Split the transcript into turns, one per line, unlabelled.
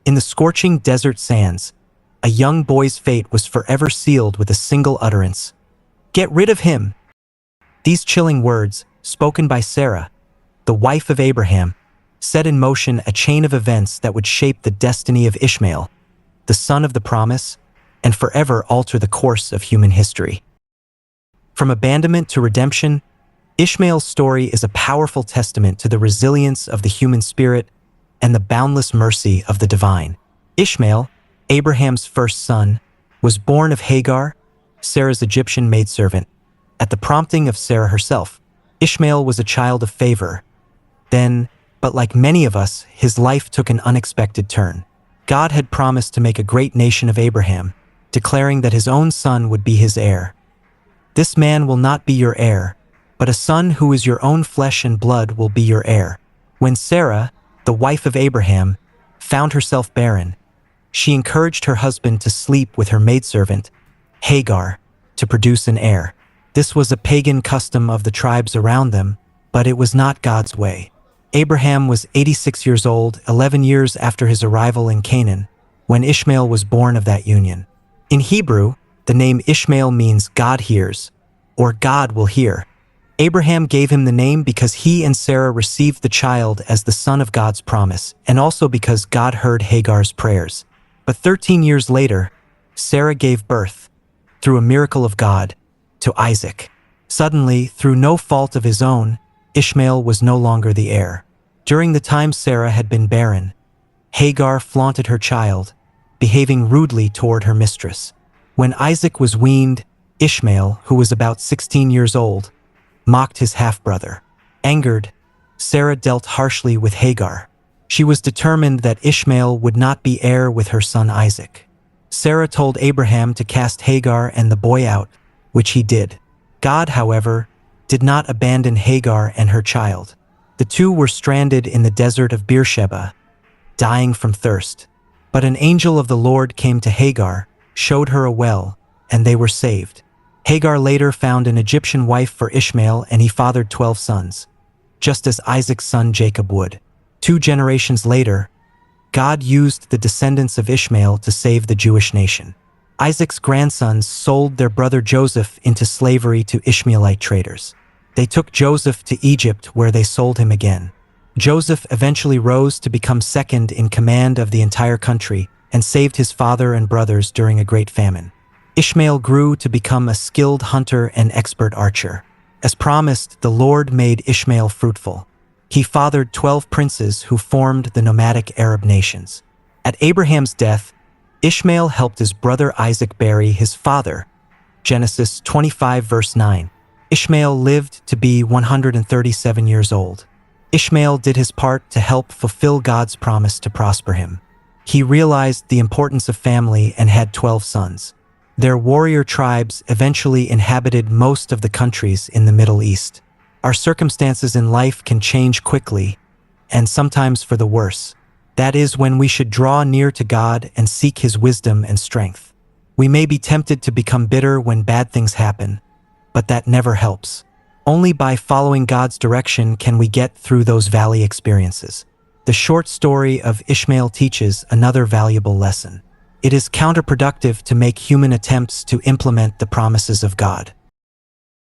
In the scorching desert sands, a young boy's fate was forever sealed with a single utterance: "Get rid of him." These chilling words, spoken by Sarah, the wife of Abraham, set in motion a chain of events that would shape the destiny of Ishmael, the son of the promise, and forever alter the course of human history. From abandonment to redemption, Ishmael's story is a powerful testament to the resilience of the human spirit and the boundless mercy of the divine. Ishmael, Abraham's first son, was born of Hagar, Sarah's Egyptian maidservant, at the prompting of Sarah herself. Ishmael was a child of favor. Then, but like many of us, his life took an unexpected turn. God had promised to make a great nation of Abraham, declaring that his own son would be his heir. "This man will not be your heir, but a son who is your own flesh and blood will be your heir." When Sarah, the wife of Abraham, found herself barren, she encouraged her husband to sleep with her maidservant, Hagar, to produce an heir. This was a pagan custom of the tribes around them, but it was not God's way. Abraham was 86 years old, 11 years after his arrival in Canaan, when Ishmael was born of that union. In Hebrew, the name Ishmael means God hears, or God will hear. Abraham gave him the name because he and Sarah received the child as the son of God's promise, and also because God heard Hagar's prayers. But 13 years later, Sarah gave birth, through a miracle of God, to Isaac. Suddenly, through no fault of his own, Ishmael was no longer the heir. During the time Sarah had been barren, Hagar flaunted her child, behaving rudely toward her mistress. When Isaac was weaned, Ishmael, who was about 16 years old, mocked his half-brother. Angered, Sarah dealt harshly with Hagar. She was determined that Ishmael would not be heir with her son Isaac. Sarah told Abraham to cast Hagar and the boy out, which he did. God, however, did not abandon Hagar and her child. The two were stranded in the desert of Beersheba, dying from thirst. But an angel of the Lord came to Hagar, showed her a well, and they were saved. Hagar later found an Egyptian wife for Ishmael, and he fathered 12 sons, just as Isaac's son Jacob would. 2 generations later, God used the descendants of Ishmael to save the Jewish nation. Isaac's grandsons sold their brother Joseph into slavery to Ishmaelite traders. They took Joseph to Egypt, where they sold him again. Joseph eventually rose to become second in command of the entire country and saved his father and brothers during a great famine. Ishmael grew to become a skilled hunter and expert archer. As promised, the Lord made Ishmael fruitful. He fathered 12 princes who formed the nomadic Arab nations. At Abraham's death, Ishmael helped his brother Isaac bury his father. Genesis 25 verse 9. Ishmael lived to be 137 years old. Ishmael did his part to help fulfill God's promise to prosper him. He realized the importance of family and had 12 sons. Their warrior tribes eventually inhabited most of the countries in the Middle East. Our circumstances in life can change quickly, and sometimes for the worse. That is when we should draw near to God and seek His wisdom and strength. We may be tempted to become bitter when bad things happen, but that never helps. Only by following God's direction can we get through those valley experiences. The short story of Ishmael teaches another valuable lesson. It is counterproductive to make human attempts to implement the promises of God.